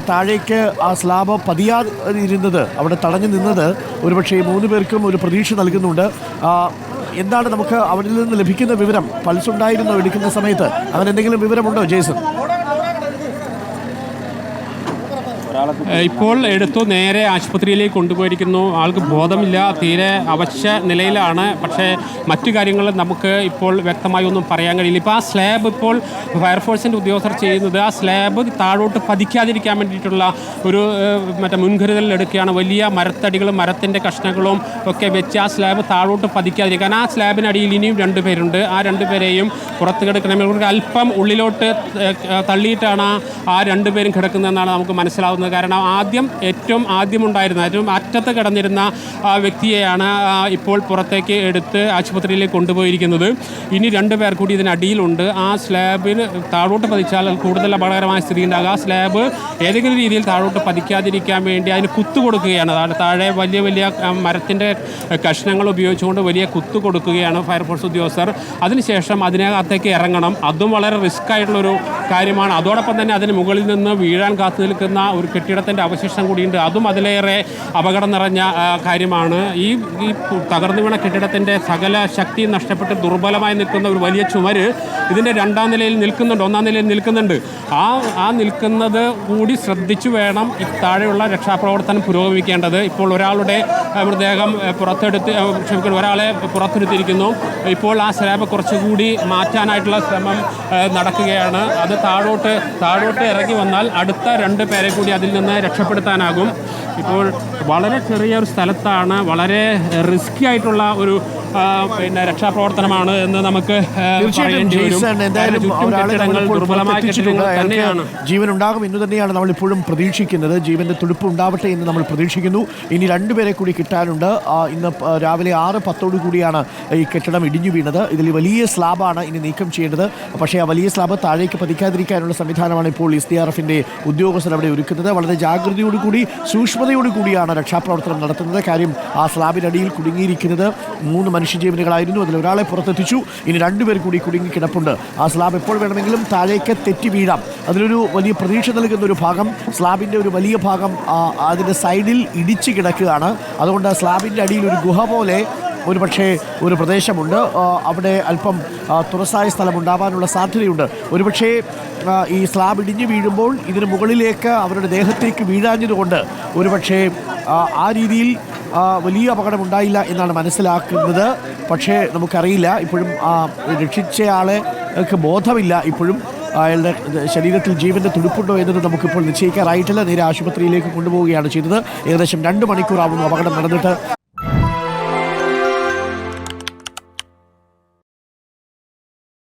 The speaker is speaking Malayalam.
താഴേക്ക് ആ സ്ലാബ് പതിയാതിരുന്നത്, അവിടെ തടഞ്ഞു നിന്നത് ഒരുപക്ഷെ 3 പേർക്കും ഒരു പ്രതീക്ഷ നൽകുന്നുണ്ട്. എന്താണ് നമുക്ക് അവിടെ നിന്ന് ലഭിക്കുന്ന വിവരം? പൾസ് ഉണ്ടായിരുന്നോ എടുക്കുന്ന സമയത്ത്? അങ്ങനെ എന്തെങ്കിലും വിവരമുണ്ടോ ജേസൺ? ഇപ്പോൾ എടുത്തു നേരെ ആശുപത്രിയിലേക്ക് കൊണ്ടുപോയിരിക്കുന്നു. ആൾക്ക് ബോധമില്ല, തീരെ അവശ്യ നിലയിലാണ്. പക്ഷേ മറ്റു കാര്യങ്ങൾ നമുക്ക് ഇപ്പോൾ വ്യക്തമായി ഒന്നും പറയാൻ കഴിയില്ല. ഇപ്പോൾ ആ സ്ലാബ് ഇപ്പോൾ ഫയർഫോഴ്സിൻ്റെ ഉദ്യോഗസ്ഥർ ചെയ്യുന്നത് ആ സ്ലാബ് താഴോട്ട് പതിക്കാതിരിക്കാൻ വേണ്ടിയിട്ടുള്ള ഒരു മുൻകരുതൽ എടുക്കുകയാണ്. വലിയ മരത്തടികളും മരത്തിൻ്റെ കഷ്ണങ്ങളും ഒക്കെ വെച്ച് ആ സ്ലാബ് താഴോട്ട് പതിക്കാതിരിക്കാൻ. ആ സ്ലാബിനടിയിൽ ഇനിയും 2 പേരുണ്ട്. ആ 2 പേരെയും പുറത്ത് കിടക്കണമെങ്കിൽ അല്പം ഉള്ളിലോട്ട് തള്ളിയിട്ടാണ് ആ 2 പേരും കിടക്കുന്നതെന്നാണ് നമുക്ക് മനസ്സിലാവുന്നത്. കാരണം ഏറ്റവും അറ്റത്ത് കിടന്നിരുന്ന വ്യക്തിയെയാണ് ഇപ്പോൾ പുറത്തേക്ക് എടുത്ത് ആശുപത്രിയിലേക്ക് കൊണ്ടുപോയിരിക്കുന്നത്. ഇനി 2 പേർ കൂടി ഇതിനടിയിലുണ്ട്. ആ സ്ലാബിന് താഴോട്ട് പതിച്ചാൽ കൂടുതൽ അപകടകരമായ സ്ഥിതി ഉണ്ടാകുക. ആ സ്ലാബ് ഏതെങ്കിലും രീതിയിൽ താഴോട്ട് പതിക്കാതിരിക്കാൻ വേണ്ടി അതിന് കുത്തു കൊടുക്കുകയാണ്. താഴെ വലിയ വലിയ മരത്തിൻ്റെ കഷ്ണങ്ങൾ ഉപയോഗിച്ചുകൊണ്ട് വലിയ കുത്തു കൊടുക്കുകയാണ് ഫയർഫോഴ്സ് ഉദ്യോഗസ്ഥർ. അതിനുശേഷം അതിനകത്തേക്ക് ഇറങ്ങണം. അതും വളരെ റിസ്ക് ആയിട്ടുള്ളൊരു കാര്യമാണ്. അതോടൊപ്പം തന്നെ അതിന് മുകളിൽ നിന്ന് വീഴാൻ കാത്തു നിൽക്കുന്ന ഒരു കെട്ടിടത്തിൻ്റെ അവശിഷ്ടം കൂടിയുണ്ട്. അതും അതിലേറെ അപകടം നിറഞ്ഞ കാര്യമാണ്. ഈ തകർന്നു വീണ കെട്ടിടത്തിൻ്റെ സകല ശക്തി നഷ്ടപ്പെട്ട് ദുർബലമായി നിൽക്കുന്ന ഒരു വലിയ ചുമര് ഇതിൻ്റെ 2ാം നിലയിൽ നിൽക്കുന്നുണ്ട്, 1ാം നിലയിൽ നിൽക്കുന്നുണ്ട്. ആ നിൽക്കുന്നത് കൂടി ശ്രദ്ധിച്ചു വേണം ഈ താഴെയുള്ള രക്ഷാപ്രവർത്തനം പുരോഗമിക്കേണ്ടത്. ഇപ്പോൾ ഒരാളുടെ മൃതദേഹം ഒരാളെ പുറത്തെടുത്തിരിക്കുന്നു. ഇപ്പോൾ ആ സ്ലാബ് കുറച്ചുകൂടി മാറ്റാനായിട്ടുള്ള ശ്രമം നടക്കുകയാണ്. അത് താഴോട്ട് ഇറങ്ങി വന്നാൽ അടുത്ത 2 പേരെ കൂടി അതിൽ നിന്ന് രക്ഷപ്പെടുത്താനാകും. ഇപ്പോൾ വളരെ ചെറിയൊരു സ്ഥലത്താണ്, വളരെ റിസ്കി ആയിട്ടുള്ള ഒരു രക്ഷാപ്രവർത്തനമാണ് എന്ന് നമുക്ക് ജീവൻ ഉണ്ടാകും എന്ന് തന്നെയാണ് നമ്മൾ ഇപ്പോഴും പ്രതീക്ഷിക്കുന്നത്. ജീവന്റെ തുടിപ്പ് ഉണ്ടാവട്ടെ എന്ന് നമ്മൾ പ്രതീക്ഷിക്കുന്നു. ഇനി 2 പേരെ കൂടി കിട്ടാനുണ്ട്. ഇന്ന് രാവിലെ 6:10 കൂടിയാണ് ഈ കെട്ടിടം ഇടിഞ്ഞു വീണത്. ഇതിൽ വലിയ സ്ലാബാണ് ഇനി നീക്കം ചെയ്യേണ്ടത്. പക്ഷേ ആ വലിയ സ്ലാബ് താഴേക്ക് പതിക്കാതിരിക്കാനുള്ള സംവിധാനമാണ് ഇപ്പോൾ SDRFിൻ്റെ ഉദ്യോഗസ്ഥർ അവിടെ ഒരുക്കുന്നത്. വളരെ ജാഗ്രതയോടുകൂടി സൂക്ഷ്മതയോടുകൂടിയാണ് രക്ഷാപ്രവർത്തനം നടത്തുന്നത്. കാര്യം ആ സ്ലാബിനടിയിൽ കുടുങ്ങിയിരിക്കുന്നത് 3 മനുഷ്യജീവനുകളായിരുന്നു. അതിൽ ഒരാളെ പുറത്തെത്തിച്ചു. ഇനി 2 പേർ കൂടി കുടുങ്ങിക്കിടപ്പുണ്ട്. ആ സ്ലാബ് എപ്പോൾ വേണമെങ്കിലും താഴേക്ക് തെറ്റി വീഴാം. അതിലൊരു വലിയ പ്രതീക്ഷ നൽകുന്ന ഒരു ഭാഗം, സ്ലാബിൻ്റെ ഒരു വലിയ ഭാഗം അതിൻ്റെ സൈഡിൽ ഇടിച്ചു കിടക്കുകയാണ്. അതുകൊണ്ട് സ്ലാബിൻ്റെ അടിയിൽ ഒരു ഗുഹ പോലെ ഒരു പ്രദേശമുണ്ട്. അവിടെ അല്പം തുറസായ സ്ഥലമുണ്ടാവാനുള്ള സാധ്യതയുണ്ട്. ഒരുപക്ഷേ ഈ സ്ലാബ് ഇടിഞ്ഞു വീഴുമ്പോൾ ഇതിന് മുകളിലേക്ക് അവരുടെ ദേഹത്തേക്ക് വീഴാഞ്ഞതുകൊണ്ട് ഒരുപക്ഷേ ആ രീതിയിൽ വലിയ അപകടമുണ്ടായില്ല എന്നാണ് മനസ്സിലാക്കുന്നത്. പക്ഷേ നമുക്കറിയില്ല. ഇപ്പോഴും രക്ഷിച്ചയാളെ ബോധമില്ല. ഇപ്പോഴും അയാളുടെ ശരീരത്തിൽ ജീവൻ്റെ തുടിപ്പുണ്ടോ എന്നത് നമുക്കിപ്പോൾ നിശ്ചയിക്കാറായിട്ടില്ല. നേരെ ആശുപത്രിയിലേക്ക് കൊണ്ടുപോവുകയാണ് ചെയ്തത്. ഏകദേശം 2 മണിക്കൂറാവുന്നു അപകടം നടന്നിട്ട്.